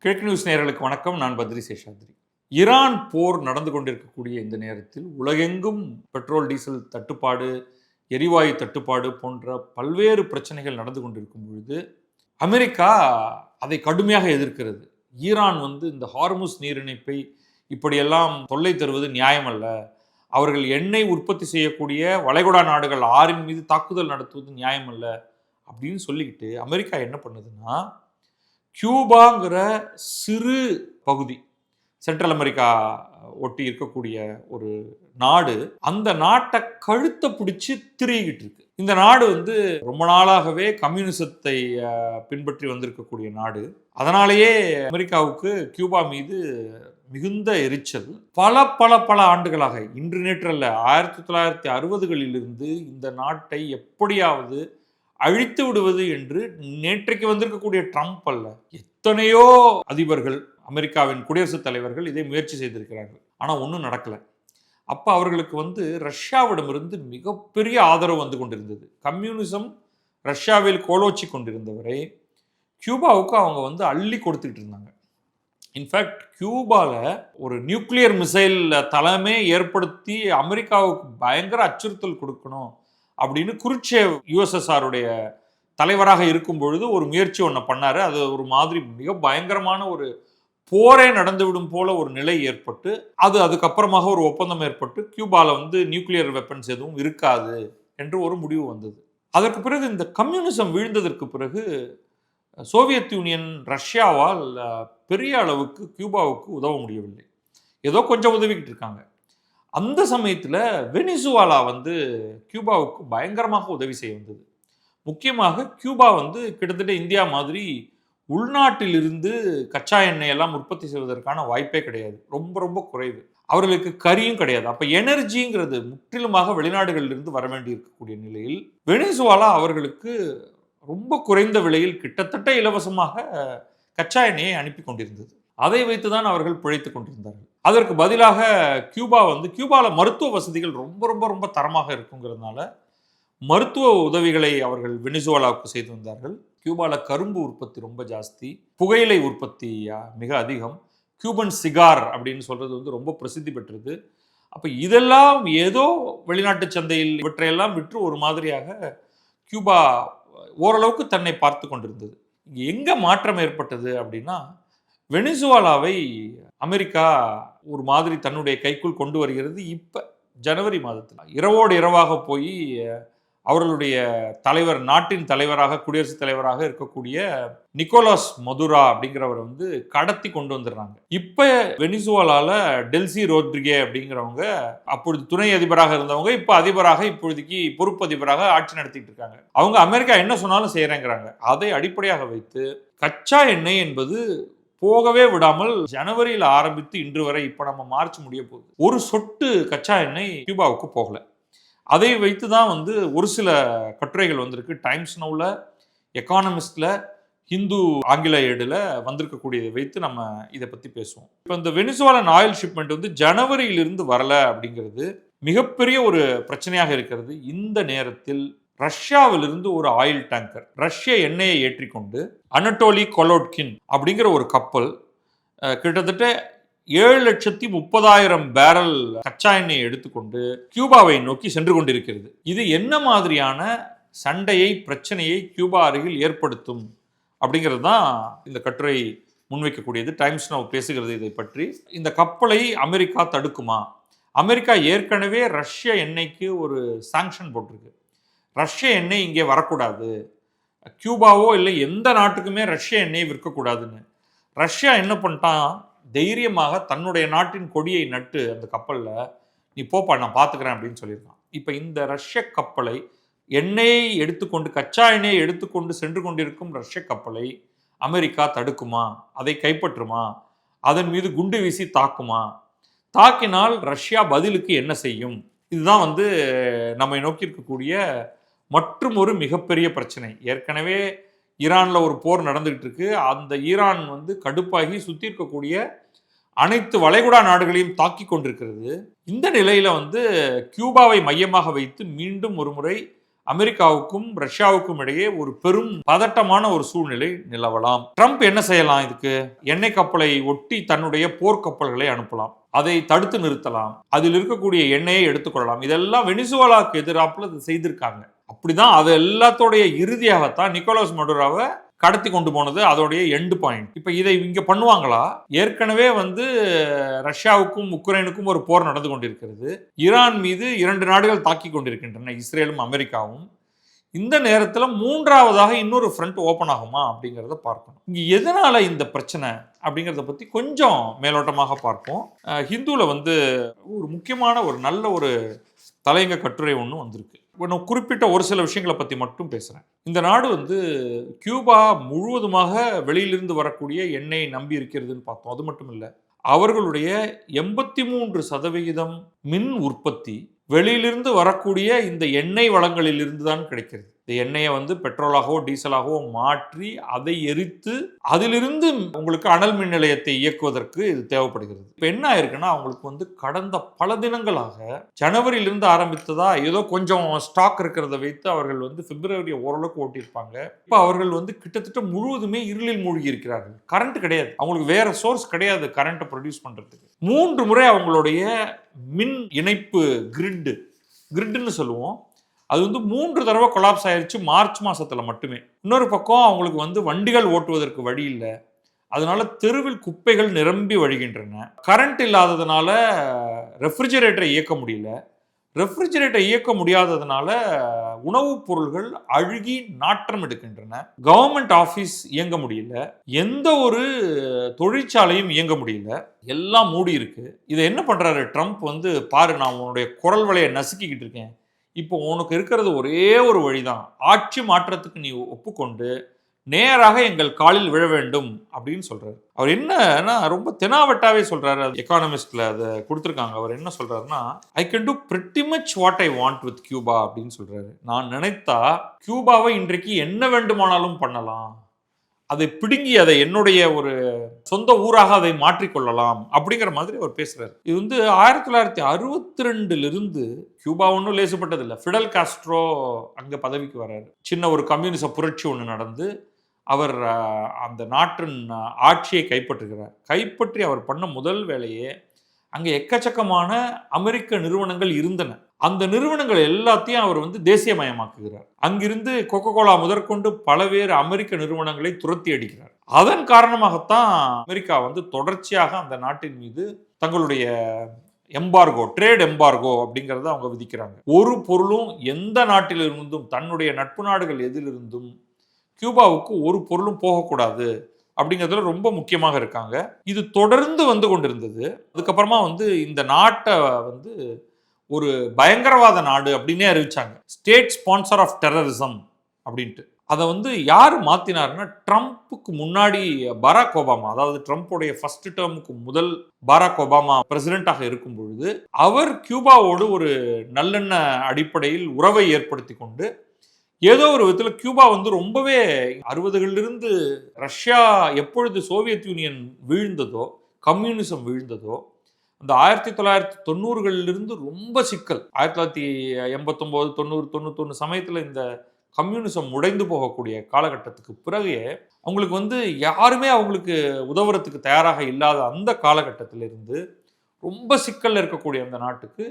கிழக்கு நியூஸ் நேயர்களுக்கு வணக்கம். நான் பத்ரி சேஷாத்ரி. ஈரான் போர் நடந்து கொண்டிருக்கக்கூடிய இந்த நேரத்தில் உலகெங்கும் பெட்ரோல் டீசல் தட்டுப்பாடு, எரிவாயு தட்டுப்பாடு போன்ற பல்வேறு பிரச்சனைகள் நடந்து கொண்டிருக்கும் பொழுது அமெரிக்கா அதை கடுமையாக எதிர்க்கிறது. ஈரான் இந்த ஹார்முஸ் நீரிணைப்பை இப்படியெல்லாம் தொல்லை தருவது நியாயமல்ல. அவர்கள் எண்ணெய் உற்பத்தி செய்யக்கூடிய வளைகுடா நாடுகள் 6 மீது தாக்குதல் நடத்துவது நியாயமல்ல அப்படின்னு சொல்லிக்கிட்டு அமெரிக்கா என்ன பண்ணுதுன்னா, கியூபாங்கிற சிறு பகுதி, சென்ட்ரல் அமெரிக்கா ஒட்டி இருக்கக்கூடிய ஒரு நாடு, அந்த நாட்டை கழுத்தை பிடிச்சி திரிகிட்டு இருக்கு. இந்த நாடு ரொம்ப நாளாகவே கம்யூனிசத்தை பின்பற்றி வந்திருக்கக்கூடிய நாடு. அதனாலேயே அமெரிக்காவுக்கு கியூபா மீது மிகுந்த எரிச்சல். பல பல பல ஆண்டுகளாக, இன்று நேற்றல்ல, 1960களிலிருந்து இந்த நாட்டை எப்படியாவது அழித்து விடுவது என்று நேற்றைக்கு வந்திருக்கக்கூடிய ட்ரம்ப் அல்ல, எத்தனையோ அதிபர்கள், அமெரிக்காவின் குடியரசுத் தலைவர்கள் இதை முயற்சி செய்திருக்கிறார்கள். ஆனால் ஒன்றும் நடக்கலை. அப்போ அவர்களுக்கு ரஷ்யாவிடமிருந்து மிகப்பெரிய ஆதரவு வந்து கொண்டிருந்தது. கம்யூனிசம் ரஷ்யாவில் கோலோச்சி கொண்டிருந்தவரை கியூபாவுக்கு அவங்க அள்ளி கொடுத்துக்கிட்டு இருந்தாங்க. இன்ஃபேக்ட் கியூபாவில் ஒரு நியூக்ளியர் மிசைல் தளமே ஏற்படுத்தி அமெரிக்காவுக்கு பயங்கர அச்சுறுத்தல் கொடுக்கணும் அப்படின்னு குருச்சேவ் யுஎஸ்எஸ்ஆருடைய தலைவராக இருக்கும் பொழுது ஒரு முயற்சி ஒன்று பண்ணார். அது ஒரு மாதிரி மிக பயங்கரமான ஒரு போரே நடந்துவிடும் போல ஒரு நிலை ஏற்பட்டு, அதுக்கப்புறமாக ஒரு ஒப்பந்தம் ஏற்பட்டு கியூபாவில் நியூக்ளியர் வெப்பன்ஸ் எதுவும் இருக்காது என்று ஒரு முடிவு வந்தது. அதற்கு பிறகு இந்த கம்யூனிசம் வீழ்ந்ததற்கு பிறகு சோவியத் யூனியன் ரஷ்யாவால் பெரிய அளவுக்கு கியூபாவுக்கு உதவ முடியவில்லை. ஏதோ கொஞ்சம் உதவிக்கிட்டு இருக்காங்க. அந்த சமயத்தில் வெனிசுவாலா கியூபாவுக்கு பயங்கரமாக உதவி செய்ய வந்தது. முக்கியமாக கியூபா கிட்டத்தட்ட இந்தியா மாதிரி உள்நாட்டில் இருந்து கச்சா எண்ணெயெல்லாம் உற்பத்தி செய்வதற்கான வாய்ப்பே கிடையாது, ரொம்ப ரொம்ப குறைவு. அவர்களுக்கு கரியும் கிடையாது. அப்போ எனர்ஜிங்கிறது முற்றிலுமாக வெளிநாடுகளிலிருந்து வர வேண்டி இருக்கக்கூடிய நிலையில் வெனிசுவாலா அவர்களுக்கு ரொம்ப குறைந்த விலையில் கிட்டத்தட்ட இலவசமாக கச்சா எண்ணெயை அனுப்பி கொண்டிருந்தது. அதை வைத்துதான் அவர்கள் பிழைத்துக் கொண்டிருந்தார்கள். அதற்கு பதிலாக கியூபாவில் மருத்துவ வசதிகள் ரொம்ப ரொம்ப ரொம்ப தரமாக இருக்குங்கிறதுனால மருத்துவ உதவிகளை அவர்கள் வெனிசுவேலாவுக்கு செய்து வந்தார்கள். கியூபாவில் கரும்பு உற்பத்தி ரொம்ப ஜாஸ்தி, புகையிலை உற்பத்தி மிக அதிகம், கியூபன் சிகார் அப்படின்னு சொல்றது ரொம்ப பிரசித்தி பெற்றது. அப்போ இதெல்லாம் ஏதோ வெளிநாட்டு சந்தையில் இவற்றையெல்லாம் விற்று ஒரு மாதிரியாக கியூபா ஓரளவுக்கு தன்னை பார்த்து கொண்டிருந்தது. எங்கே மாற்றம் ஏற்பட்டது அப்படின்னா, வெனிசுவேலாவை அமெரிக்கா ஒரு மாதிரி தன்னுடைய கைக்குள் கொண்டு வருகிறது. இப்போ ஜனவரி மாதத்தில் இரவோடு இரவாக போய் அவர்களுடைய தலைவர், நாட்டின் தலைவராக, குடியரசுத் தலைவராக இருக்கக்கூடிய நிக்கோலஸ் மதுரா அப்படிங்கிறவர் கடத்தி கொண்டு வந்துடுறாங்க. இப்போ வெனிசுவேலால டெல்சி ரோட்ரிகே அப்படிங்கிறவங்க அப்பொழுது துணை அதிபராக இருந்தவங்க இப்போ அதிபராக, இப்பொழுதைக்கு பொறுப்பு அதிபராக ஆட்சி நடத்திட்டு இருக்காங்க. அவங்க அமெரிக்கா என்ன சொன்னாலும் செய்யறேங்கிறாங்க. அதை அடிப்படையாக வைத்து கச்சா எண்ணெய் என்பது போகவே விடாமல் ஜனவரியில் ஆரம்பித்து இன்று வரை, இப்போ நம்ம மார்ச் முடிய போகுது, ஒரு சொட்டு கச்சா எண்ணெய் கியூபாவுக்கு போகல. அதை வைத்து தான் ஒரு சில கட்டுரைகள் வந்திருக்கு. டைம்ஸ் நவுல, எக்கானமிஸ்ட்ல, ஹிந்து ஆங்கில ஏடுல வந்திருக்கக்கூடியதை வைத்து நம்ம இதை பற்றி பேசுவோம். இப்போ இந்த வெனிசுவேலன் ஆயில் ஷிப்மெண்ட் ஜனவரியிலிருந்து வரல அப்படிங்கிறது மிகப்பெரிய ஒரு பிரச்சனையாக இருக்கிறது. இந்த நேரத்தில் ரஷ்யாவிலிருந்து ஒரு ஆயில் டேங்கர் ரஷ்ய எண்ணெயை ஏற்றிக்கொண்டு அனட்டோலி கொலோட்கின் அப்படிங்கிற ஒரு கப்பல் கிட்டத்தட்ட 7,30,000 பேரல் கச்சா எண்ணெயை எடுத்துக்கொண்டு கியூபாவை நோக்கி சென்று கொண்டிருக்கிறது. இது என்ன மாதிரியான சண்டையை, பிரச்சனையை கியூபா அருகில் ஏற்படுத்தும் அப்படிங்கிறது தான் இந்த கட்டுரை முன்வைக்கக்கூடியது. டைம்ஸ் நவ் பேசுகிறது இதை பற்றி. இந்த கப்பலை அமெரிக்கா தடுக்குமா? அமெரிக்கா ஏற்கனவே ரஷ்ய எண்ணெய்க்கு ஒரு சாங்ஷன் போட்டிருக்கு. ரஷ்ய எண்ணெய் இங்கே வரக்கூடாது, கியூபாவோ இல்லை எந்த நாட்டுக்குமே ரஷ்ய எண்ணெய் விற்கக்கூடாதுன்னு. ரஷ்யா என்ன பண்ணிட்டான், தைரியமாக தன்னுடைய நாட்டின் கொடியை நட்டு அந்த கப்பலில், நீ போப்பா நான் பார்த்துக்கிறேன் அப்படின்னு சொல்லியிருக்கான். இப்போ இந்த ரஷ்ய கப்பலை, எண்ணெயை எடுத்துக்கொண்டு, கச்சா எண்ணெயை எடுத்துக்கொண்டு சென்று கொண்டிருக்கும் ரஷ்ய கப்பலை அமெரிக்கா தடுக்குமா? அதை கைப்பற்றுமா? அதன் மீது குண்டு வீசி தாக்குமா? தாக்கினால் ரஷ்யா பதிலுக்கு என்ன செய்யும்? இதுதான் நம்மை நோக்கி இருக்கக்கூடிய மற்றும் ஒரு மிகப்பெரிய பிரச்சனை. ஏற்கனவே ஈரானில் ஒரு போர் நடந்துகிட்டு இருக்கு. அந்த ஈரான் கடுப்பாகி சுற்றி இருக்கக்கூடிய அனைத்து வளைகுடா நாடுகளையும் தாக்கி கொண்டிருக்கிறது. இந்த நிலையில கியூபாவை மையமாக வைத்து மீண்டும் ஒரு முறை அமெரிக்காவுக்கும் ரஷ்யாவுக்கும் இடையே ஒரு பெரும் பதட்டமான ஒரு சூழ்நிலை நிலவலாம். ட்ரம்ப் என்ன செய்யலாம்? இதுக்கு எண்ணெய் கப்பலை ஒட்டி தன்னுடைய போர்க்கப்பல்களை அனுப்பலாம், அதை தடுத்து நிறுத்தலாம், அதில் இருக்கக்கூடிய எண்ணெயை எடுத்துக்கொள்ளலாம். இதெல்லாம் வெனிசுவேலாவுக்கு எதிராப்புல செய்திருக்காங்க. அப்படிதான் அது எல்லாத்தோடைய இறுதியாகத்தான் நிக்கோலஸ் மடுரோவை கடத்தி கொண்டு போனது அதோடைய எண்டு பாயிண்ட். இப்ப இதை இங்க பண்ணுவாங்களா? ஏற்கனவே ரஷ்யாவுக்கும் உக்ரைனுக்கும் ஒரு போர் நடந்து கொண்டிருக்கிறது. ஈரான் மீது 2 நாடுகள் தாக்கி கொண்டிருக்கின்றன, இஸ்ரேலும் அமெரிக்காவும். இந்த நேரத்தில் மூன்றாவதாக இன்னொரு ஃப்ரண்ட் ஓப்பன் ஆகுமா அப்படிங்கிறத பார்க்கணும். இங்க எதனால இந்த பிரச்சனை அப்படிங்கிறத பத்தி கொஞ்சம் மேலோட்டமாக பார்ப்போம். ஹிந்துல ஒரு முக்கியமான ஒரு நல்ல ஒரு தலையங்க கட்டுரை ஒன்று வந்திருக்கு. நான் குறிப்பிட்ட ஒரு சில விஷயங்களை பற்றி மட்டும் பேசுகிறேன். இந்த நாடு கியூபா முழுவதுமாக வெளியிலிருந்து வரக்கூடிய எண்ணெயை நம்பி இருக்கிறதுன்னு பார்த்தோம். அது மட்டும் இல்லை, அவர்களுடைய 83% மின் உற்பத்தி வெளியிலிருந்து வரக்கூடிய இந்த எண்ணெய் வளங்களிலிருந்து தான் கிடைக்கிறது. இந்த எண்ணெயை பெட்ரோலாகவோ டீசலாகவோ மாற்றி அதை எரித்து அதிலிருந்து உங்களுக்கு அனல் மின் நிலையத்தை இயக்குவதற்கு இது தேவைப்படுகிறது. இப்போ என்ன ஆயிருக்குன்னா, அவங்களுக்கு கடந்த பல தினங்களாக ஜனவரியிலிருந்து ஆரம்பித்ததா ஏதோ கொஞ்சம் ஸ்டாக் இருக்கிறத வைத்து அவர்கள் பிப்ரவரி ஓரளவுக்கு ஓட்டியிருப்பாங்க. இப்போ அவர்கள் கிட்டத்தட்ட முழுவதுமே இருளில் மூழ்கி இருக்கிறார்கள். கரண்ட் கிடையாது, அவங்களுக்கு வேற சோர்ஸ் கிடையாது கரண்ட்டை ப்ரொடியூஸ் பண்றதுக்கு. 3 முறை அவங்களுடைய மின் இணைப்பு கிரிட்னு சொல்லுவோம், அது 3 தடவை கொலாப்ஸ் ஆயிடுச்சு மார்ச் மாசத்துல மட்டுமே. இன்னொரு பக்கம் அவங்களுக்கு வண்டிகள் ஓட்டுவதற்கு வழி இல்லை, அதனால தெருவில் குப்பைகள் நிரம்பி வழிகின்றன. கரண்ட் இல்லாததுனால ரெஃப்ரிஜரேட்டரை இயக்க முடியல, ரெஃப்ரிஜரேட்டரை இயக்க முடியாததுனால உணவுப் பொருள்கள் அழுகி நாற்றம் எடுக்கின்றன. கவர்மெண்ட் ஆஃபீஸ் இயங்க முடியல, எந்த ஒரு தொழிற்சாலையும் இயங்க முடியல, எல்லாம் மூடி இருக்கு. இதை என்ன பண்றாரு ட்ரம்ப்? பாரு, நான் உன்னுடைய குரல் வலையை நசுக்கிக்கிட்டு இருக்கேன், இப்போ உனக்கு இருக்கிறது ஒரே ஒரு வழிதான், ஆட்சி மாற்றத்துக்கு நீ ஒப்புக்கொண்டு நேராக எங்கள் காலில் விழ வேண்டும் அப்படின்னு சொல்றாரு. அவர் என்னன்னா ரொம்ப தெனாவட்டாவே சொல்றாரு. எக்கானமிஸ்ட்ல அதை கொடுத்துருக்காங்க. அவர் என்ன சொல்றாருன்னா, I can do pretty much what I want with Cuba அப்படின்னு சொல்றாரு. நான் நினைத்தா கியூபாவை இன்றைக்கு என்ன வேண்டுமானாலும் பண்ணலாம், அதை பிடுங்கி அதை என்னுடைய ஒரு சொந்த ஊராக அதை மாற்றிக்கொள்ளலாம் அப்படிங்கிற மாதிரி அவர் பேசுறாரு. இது 1962 கியூபா ஒன்றும் லேசுப்பட்டதில்லை. ஃபிடல் காஸ்ட்ரோ அங்க பதவிக்கு வர்றாரு. சின்ன ஒரு கம்யூனிச புரட்சி ஒன்று நடந்து அவர் அந்த நாட்டின் ஆட்சியை கைப்பற்றுகிறார். கைப்பற்றி அவர் பண்ண முதல் வேலையே அங்கே எக்கச்சக்கமான அமெரிக்க நிறுவனங்கள் இருந்தன. அந்த நிறுவனங்கள் எல்லாத்தையும் அவர் தேசியமயமாக்குகிறார். அங்கிருந்து கொக்கோ கோலா முதற்கொண்டு பலவேறு அமெரிக்க நிறுவனங்களை துரத்தி அடிக்கிறார். அதன் காரணமாகத்தான் அமெரிக்கா தொடர்ச்சியாக அந்த நாட்டின் மீது தங்களுடைய எம்பார்கோ, ட்ரேட் எம்பார்கோ அப்படிங்கிறத அவங்க விதிக்கிறாங்க. ஒரு பொருளும் எந்த நாட்டிலிருந்தும், தன்னுடைய நட்பு நாடுகள் எதிலிருந்தும் கியூபாவுக்கு ஒரு பொருளும் போகக்கூடாது அப்படிங்கிறதுல ரொம்ப முக்கியமாக இருக்காங்க. இது தொடர்ந்து கொண்டிருந்தது. அதுக்கப்புறமா இந்த நாட்டை ஒரு பயங்கரவாத நாடு அப்படின்னே அறிவிச்சாங்க. ஸ்டேட் ஸ்பான்சர் ஆஃப் டெரரிசம் அப்படின்ட்டு. அதை யார் மாத்தினார்னா, ட்ரம்ப்புக்கு முன்னாடி பராக் ஒபாமா, அதாவது ட்ரம்ப்புடைய ஃபர்ஸ்ட் டேர்முக்கு முதல் பராக் ஒபாமா பிரசிடென்டாக இருக்கும் பொழுது அவர் கியூபாவோடு ஒரு நல்லெண்ண அடிப்படையில் உறவை ஏற்படுத்தி கொண்டு ஏதோ ஒரு விதத்தில் கியூபா ரொம்பவே 60களிலிருந்து ரஷ்யா எப்பொழுது சோவியத் யூனியன் வீழ்ந்ததோ, கம்யூனிசம் வீழ்ந்ததோ, அந்த 1990களிலிருந்து ரொம்ப சிக்கல். 1989, 90, 91 சமயத்தில் இந்த கம்யூனிசம் உடைந்து போகக்கூடிய காலகட்டத்துக்கு பிறகு அவங்களுக்கு யாருமே அவங்களுக்கு உதவுறதுக்கு தயாராக இல்லாத அந்த காலகட்டத்திலிருந்து ரொம்ப சிக்கல்ல இருக்கக்கூடிய அந்த நாட்டுக்கு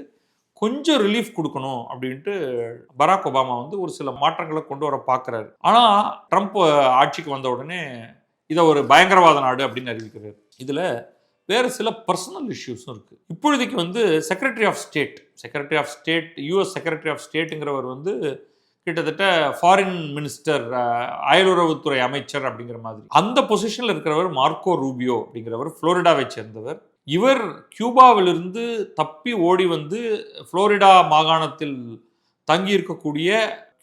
கொஞ்சம் ரிலீஃப் கொடுக்கணும் அப்படின்ட்டு பராக் ஒபாமா ஒரு சில மாற்றங்களை கொண்டு வர பார்க்குறாரு. ஆனால் ட்ரம்ப் ஆட்சிக்கு வந்த உடனே இதை ஒரு பயங்கரவாத நாடு அப்படின்னு அறிவிக்கிறார். இதில் வேறு சில பர்சனல் இஷ்யூஸும் இருக்குது. இப்பொழுதைக்கு secretary of state, US secretary of ஸ்டேட்டுங்கிறவர் கிட்டத்தட்ட ஃபாரின் மினிஸ்டர், அயலுறவுத்துறை அமைச்சர் அப்படிங்கிற மாதிரி அந்த பொசிஷனில் இருக்கிறவர் மார்க்கோ ரூபியோ அப்படிங்கிறவர், புளோரிடாவை சேர்ந்தவர். இவர் கியூபாவிலிருந்து தப்பி ஓடி புளோரிடா மாகாணத்தில் தங்கி இருக்கக்கூடிய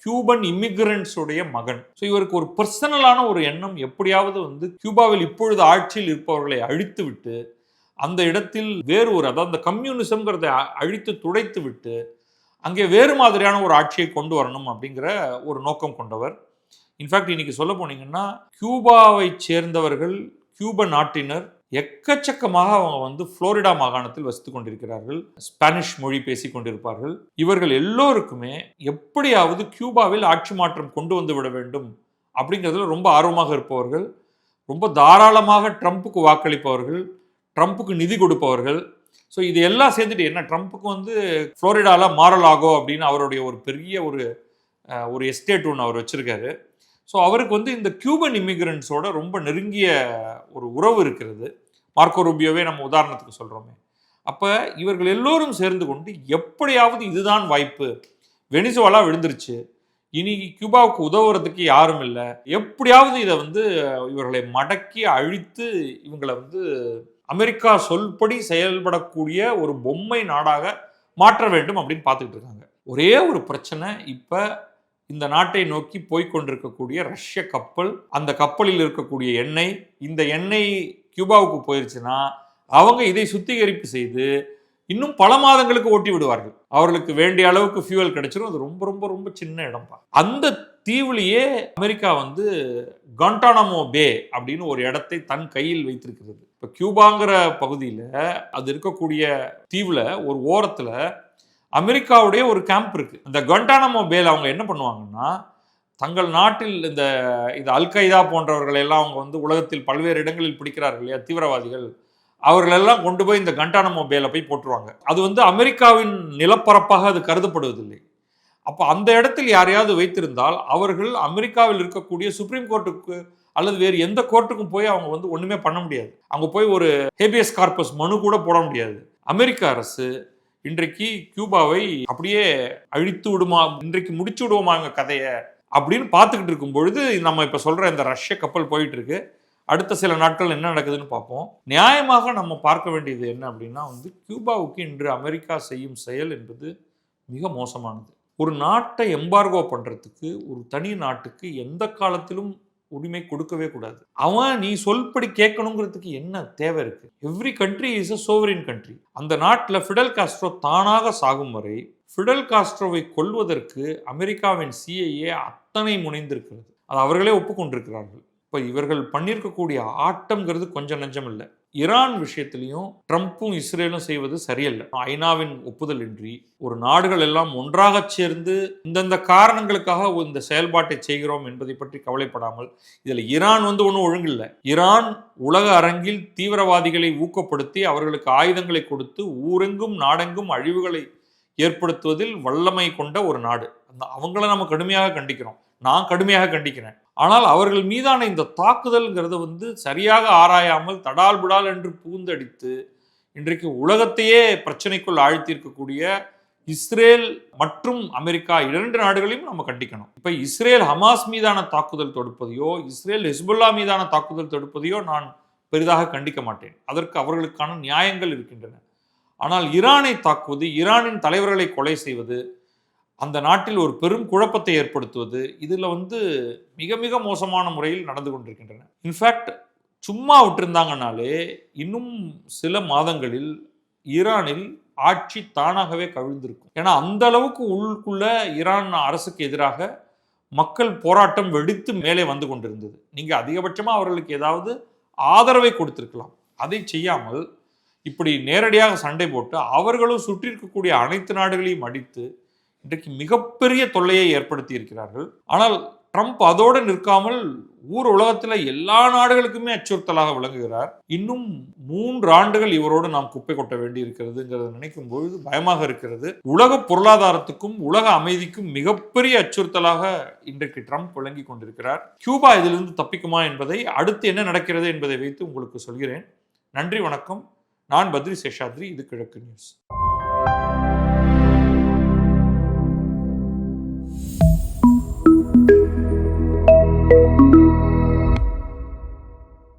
கியூபன் இமிகிரண்ட்ஸுடைய மகன். ஸோ இவருக்கு ஒரு பர்சனலான ஒரு எண்ணம், எப்படியாவது கியூபாவில் இப்பொழுது ஆட்சியில் இருப்பவர்களை அழித்து விட்டு அந்த இடத்தில் வேறு ஒரு, அதாவது அந்த கம்யூனிசம்ங்கிறத அழித்து துடைத்து விட்டு அங்கே வேறு மாதிரியான ஒரு ஆட்சியை கொண்டு வரணும் அப்படிங்கிற ஒரு நோக்கம் கொண்டவர். இன்ஃபேக்ட் இன்னைக்கு சொல்ல போனீங்கன்னா, கியூபாவை சேர்ந்தவர்கள், கியூப நாட்டினர் எக்கச்சக்கமாக அவங்க வந்து புளோரிடா மாகாணத்தில் வசித்துக் கொண்டிருக்கிறார்கள். ஸ்பானிஷ் மொழி பேசிக் கொண்டிருப்பார்கள். இவர்கள் எல்லோருக்குமே எப்படியாவது கியூபாவில் ஆட்சி மாற்றம் கொண்டு வந்து விட வேண்டும் அப்படிங்கிறதுல ரொம்ப ஆர்வமாக இருப்பவர்கள், ரொம்ப தாராளமாக ட்ரம்ப்புக்கு வாக்களிப்பவர்கள், ட்ரம்ப்புக்கு நிதி கொடுப்பவர்கள். ஸோ இது எல்லாம் சேர்ந்துட்டு என்ன ட்ரம்ப்புக்கு வந்து புளோரிடாவில் மாரலாகோ அப்படின்னு அவருடைய ஒரு பெரிய ஒரு எஸ்டேட் ஒன்று அவர் வச்சிருக்காரு. ஸோ அவருக்கு வந்து இந்த கியூபன் இமிகிரண்ட்ஸோட ரொம்ப நெருங்கிய ஒரு உறவு இருக்கிறது. மார்க்கோ ரூபியோவே நம்ம உதாரணத்துக்கு சொல்கிறோமே. அப்போ இவர்கள் எல்லோரும் சேர்ந்து கொண்டு எப்படியாவது இதுதான் வாய்ப்பு, வெனிசுவேலா விழுந்துருச்சு, இனி கியூபாவுக்கு உதவுறதுக்கு யாரும் இல்லை, எப்படியாவது இதை வந்து இவர்களை மடக்கி அழித்து இவங்களை வந்து அமெரிக்கா சொல்படி செயல்படக்கூடிய ஒரு பொம்மை நாடாக மாற்ற வேண்டும் அப்படின்னு பார்த்துக்கிட்டு இருக்காங்க. ஒரே ஒரு பிரச்சனை, இப்போ இந்த நாட்டை நோக்கி போய்கொண்டிருக்கக்கூடிய ரஷ்ய கப்பல், அந்த கப்பலில் இருக்கக்கூடிய எண்ணெய், இந்த எண்ணெய் கியூபாவுக்கு போயிருச்சுன்னா அவங்க இதை சுத்திகரிப்பு செய்து இன்னும் பல மாதங்களுக்கு ஓட்டி விடுவார்கள். அவர்களுக்கு வேண்டிய அளவுக்கு ஃபியூவல் கிடைச்சிடும். அது ரொம்ப ரொம்ப ரொம்ப சின்ன இடம்பா. அந்த தீவுலேயே அமெரிக்கா வந்து குவாண்டானமோ பே அப்படின்னு ஒரு இடத்தை தன் கையில் வைத்திருக்கிறது. இப்போ கியூபாங்கிற பகுதியில் அது இருக்கக்கூடிய தீவில் ஒரு ஓரத்தில் அமெரிக்காவுடைய ஒரு கேம்ப் இருக்கு. இந்த குவாண்டானமோ பேல அவங்க என்ன பண்ணுவாங்கன்னா, தங்கள் நாட்டில் இந்த அல்கைதா போன்றவர்கள் எல்லாம் அவங்க வந்து உலகத்தில் பல்வேறு இடங்களில் பிடிக்கிறார்கள் இல்லையா, தீவிரவாதிகள், அவர்களெல்லாம் கொண்டு போய் இந்த குவாண்டானமோ பேல போய் போட்டுருவாங்க. அது வந்து அமெரிக்காவின் நிலப்பரப்பாக அது கருதப்படுவதில்லை. அப்போ அந்த இடத்தில் யாரையாவது வைத்திருந்தால் அவர்கள் அமெரிக்காவில் இருக்கக்கூடிய சுப்ரீம் கோர்ட்டுக்கு அல்லது வேறு எந்த கோர்ட்டுக்கும் போய் அவங்க வந்து ஒன்றுமே பண்ண முடியாது. அவங்க போய் ஒரு ஹேபியஸ் கார்பஸ் மனு கூட போட முடியாது. அமெரிக்க அரசு இன்றைக்கு கியூபாவை அப்படியே அழித்து விடுமா, இன்றைக்கு முடிச்சு விடுவோமாங்க கதையை அப்படின்னு பார்த்துக்கிட்டு இருக்கும் பொழுது நம்ம இப்போ சொல்கிற இந்த ரஷ்ய கப்பல் போயிட்டு இருக்கு. அடுத்த சில நாட்கள் என்ன நடக்குதுன்னு பார்ப்போம். நியாயமாக நம்ம பார்க்க வேண்டியது என்ன அப்படின்னா வந்து கியூபாவுக்கு இன்று அமெரிக்கா செய்யும் செயல் என்பது மிக மோசமானது. ஒரு நாட்டை எம்பார்கோ பண்ணுறதுக்கு ஒரு தனி நாட்டுக்கு எந்த காலத்திலும் உரிமை கொடுக்கவே கூடாது. அவன் நீ சொல்படி கேட்கணுங்கிறதுக்கு என்ன தேவை இருக்கு? Every country is a sovereign country. அந்த நாட்டில் ஃபிடல் காஸ்ட்ரோ தானாக சாகும் வரை ஃபிடல் காஸ்ட்ரோவை கொல்வதற்கு அமெரிக்காவின் சிஐஏ அத்தனை முனைந்திருக்கிறது. அது அவர்களே ஒப்புக்கொண்டிருக்கிறார்கள். இப்போ இவர்கள் பண்ணியிருக்கக்கூடிய ஆட்டம்ங்கிறது கொஞ்சம் நஞ்சம் இல்லை. ஈரான் விஷயத்திலையும் ட்ரம்ப்பும் இஸ்ரேலும் செய்வது சரியல்ல. ஐநாவின் ஒப்புதல் இன்றி ஒரு நாடுகள் எல்லாம் ஒன்றாக சேர்ந்து இந்தந்த காரணங்களுக்காக இந்த செயல்பாட்டை செய்கிறோம் என்பதை பற்றி கவலைப்படாமல், இதில் ஈரான் வந்து ஒன்றும் ஒழுங்கில்லை. ஈரான் உலக அரங்கில் தீவிரவாதிகளை ஊக்கப்படுத்தி அவர்களுக்கு ஆயுதங்களை கொடுத்து ஊரெங்கும் நாடெங்கும் அழிவுகளை ஏற்படுத்துவதில் வல்லமை கொண்ட ஒரு நாடு. அவங்கள நம்ம கடுமையாக கண்டிக்கிறோம். நான் கடுமையாக கண்டிக்கிறேன். ஆனால் அவர்கள் மீதான இந்த தாக்குதல்ங்கிறத வந்து சரியாக ஆராயாமல் தடால் புடால் என்று பூந்தடித்து இன்றைக்கு உலகத்தையே பிரச்சனைக்குள் ஆழ்த்தியிருக்கக்கூடிய இஸ்ரேல் மற்றும் அமெரிக்கா 2 நாடுகளையும் நம்ம கண்டிக்கணும். இப்போ இஸ்ரேல் ஹமாஸ் மீதான தாக்குதல் தொடுப்பதையோ, இஸ்ரேல் ஹிஸ்புல்லா மீதான தாக்குதல் தொடுப்பதையோ நான் பெரிதாக கண்டிக்க மாட்டேன். அதற்கு அவர்களுக்கான நியாயங்கள் இருக்கின்றன. ஆனால் ஈரானை தாக்குவது, ஈரானின் தலைவர்களை கொலை செய்வது, அந்த நாட்டில் ஒரு பெரும் குழப்பத்தை ஏற்படுத்துவது, இதில் வந்து மிக மிக மோசமான முறையில் நடந்து கொண்டிருக்கின்றன. இன்ஃபேக்ட் சும்மா விட்டுருந்தாங்கனாலே இன்னும் சில மாதங்களில் ஈரானில் ஆட்சி தானாகவே கவிழ்ந்திருக்கும். ஏன்னா அந்த அளவுக்கு உள்ளுக்குள்ள ஈரான் அரசுக்கு எதிராக மக்கள் போராட்டம் வெடித்து மேலே வந்து கொண்டிருந்தது. நீங்கள் அதிகபட்சமாக அவர்களுக்கு ஏதாவது ஆதரவை கொடுத்திருக்கலாம். அதை செய்யாமல் இப்படி நேரடியாக சண்டை போட்டு அவர்களும் சுற்றி இருக்கக்கூடிய அனைத்து நாடுகளையும் அடித்து இன்றைக்கு மிகப்பெரிய தொல்லையை ஏற்படுத்தி இருக்கிறார்கள். ஆனால் ட்ரம்ப் அதோடு நிற்காமல் உலகத்தில் எல்லா நாடுகளுக்குமே அச்சுறுத்தலாக விளங்குகிறார். இன்னும் 3 ஆண்டுகள் இவரோடு நாம் குப்பை கொட்ட வேண்டி இருக்கிறதுங்கிறத நினைக்கும் பொழுது பயமாக இருக்கிறது. உலக பொருளாதாரத்துக்கும் உலக அமைதிக்கும் மிகப்பெரிய அச்சுறுத்தலாக இன்றைக்கு ட்ரம்ப் விளங்கி கொண்டிருக்கிறார். கியூபா இதிலிருந்து தப்பிக்குமா என்பதை, அடுத்து என்ன நடக்கிறது என்பதை வைத்து உங்களுக்கு சொல்கிறேன். நன்றி, வணக்கம். நான் பத்ரி சேஷாத்ரி. இது கிழக்கு நியூஸ்.